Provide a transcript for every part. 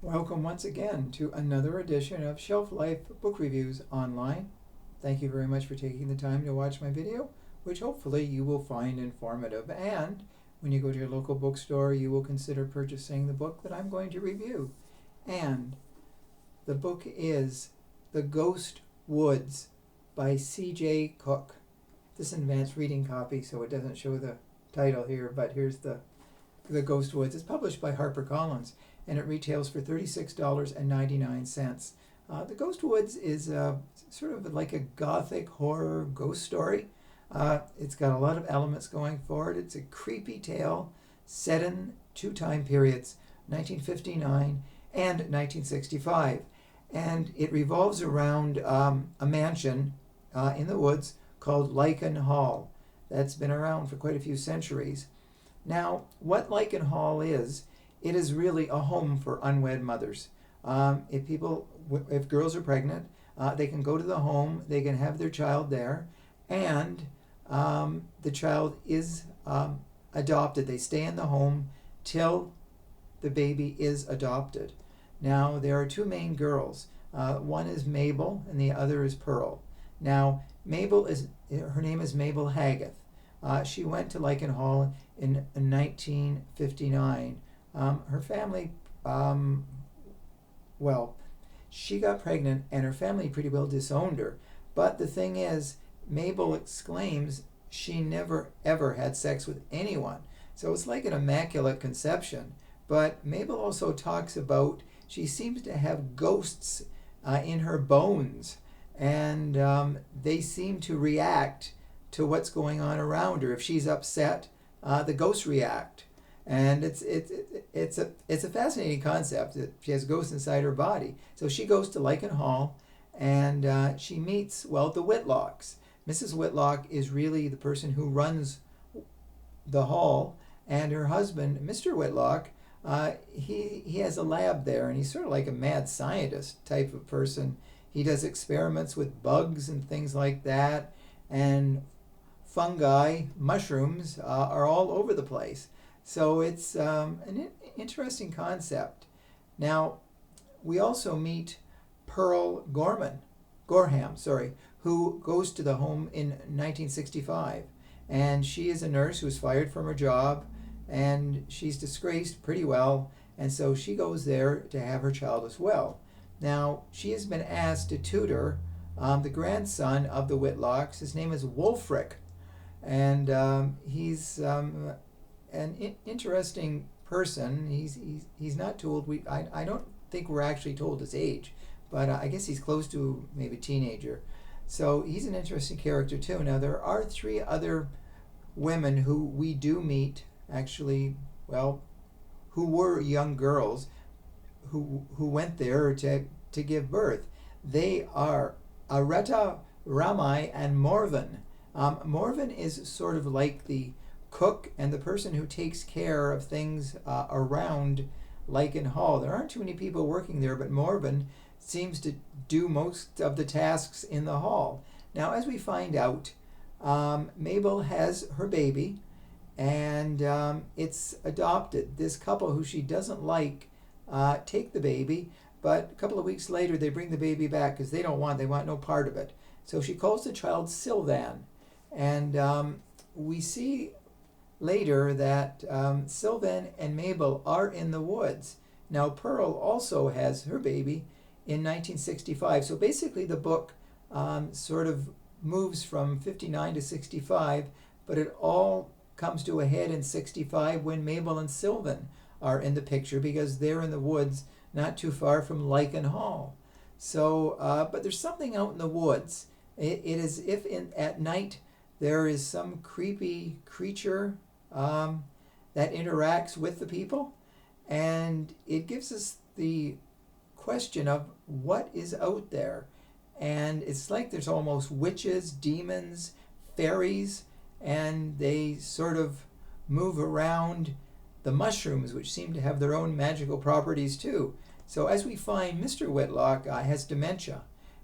Welcome once again to another edition of Shelf Life Book Reviews Online. Thank you very much for taking the time to watch my video, which hopefully you will find informative. And when you go to your local bookstore, you will consider purchasing the book that I'm going to review. And the book is The Ghost Woods by C.J. Cooke. This is an advanced reading copy, so it doesn't show the title here, but here's the Ghost Woods. It's published by HarperCollins, and it retails for $36.99. The Ghost Woods is sort of like a gothic horror ghost story. It's got a lot of elements going for it. It's a creepy tale set in two time periods, 1959 and 1965. And it revolves around a mansion in the woods called Lichen Hall. That's been around for quite a few centuries. Now, what Lichen Hall is, it is really a home for unwed mothers. If girls are pregnant, they can go to the home, they can have their child there, and the child is adopted. They stay in the home till the baby is adopted. Now, there are two main girls. One is Mabel, and the other is Pearl. Now, her name is Mabel Haggith. She went to Lichen Hall in 1959. Her family, she got pregnant and her family pretty well disowned her. But the thing is, Mabel exclaims she never ever had sex with anyone. So it's like an immaculate conception. But Mabel also talks about she seems to have ghosts in her bones, and they seem to react to what's going on around her. If she's upset, the ghosts react. And it's a fascinating concept that she has ghosts inside her body. So she goes to Lichen Hall, and she meets, the Whitlocks. Mrs. Whitlock is really the person who runs the hall, and her husband, Mr. Whitlock, he has a lab there, and he's sort of like a mad scientist type of person. He does experiments with bugs and things like that, and fungi, mushrooms are all over the place. So it's an interesting concept. Now, we also meet Pearl Gorham, who goes to the home in 1965. And she is a nurse who's fired from her job, and she's disgraced pretty well, and so she goes there to have her child as well. Now, she has been asked to tutor the grandson of the Whitlocks. His name is Wulfric, and he's an interesting person. He's not told. I don't think we're actually told his age, but I guess he's close to maybe teenager. So he's an interesting character too. Now there are three other women who we do meet, actually, who were young girls who went there to give birth. They are Areta, Ramai, and Morven. Morven is sort of like the cook and the person who takes care of things around Lichen Hall. There aren't too many people working there, but Morven seems to do most of the tasks in the hall. Now, as we find out, Mabel has her baby, and it's adopted. This couple who she doesn't like take the baby, but a couple of weeks later they bring the baby back because they want no part of it. So she calls the child Sylvan, and we see later that Sylvan and Mabel are in the woods. Now, Pearl also has her baby in 1965. So basically the book sort of moves from 59 to 65, but it all comes to a head in 65 when Mabel and Sylvan are in the picture, because they're in the woods not too far from Lichen Hall. So, but there's something out in the woods. It is if at night there is some creepy creature that interacts with the people, and it gives us the question of what is out there. And it's like there's almost witches, demons, fairies, and they sort of move around the mushrooms, which seem to have their own magical properties too. So as we find, Mr. Whitlock has dementia,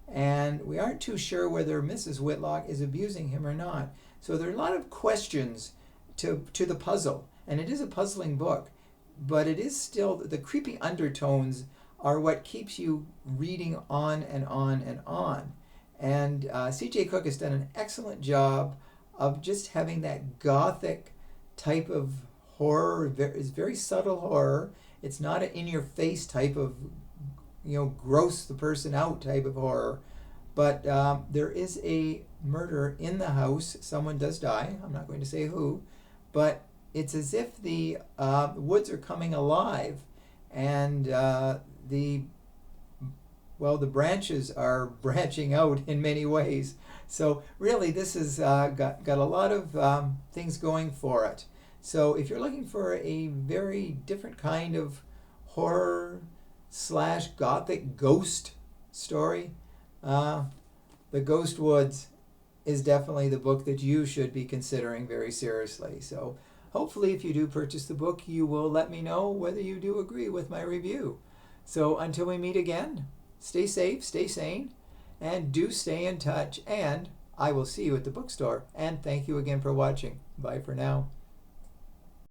and we aren't too sure whether Mrs. Whitlock is abusing him or not. So there are a lot of questions to the puzzle, and it is a puzzling book, but it is still, the creepy undertones are what keeps you reading on and on and on. And C.J. Cooke has done an excellent job of just having that gothic type of horror. It's very subtle horror. It's not an in-your-face type of, gross the person out type of horror. But there is a murder in the house. Someone does die. I'm not going to say who. But it's as if the woods are coming alive, and the branches are branching out in many ways. So really, this has got a lot of things going for it. So if you're looking for a very different kind of horror / gothic ghost story, The Ghost Woods is definitely the book that you should be considering very seriously. So hopefully if you do purchase the book, you will let me know whether you do agree with my review. So until we meet again, stay safe, stay sane, and do stay in touch. And I will see you at the bookstore. And thank you again for watching. Bye for now.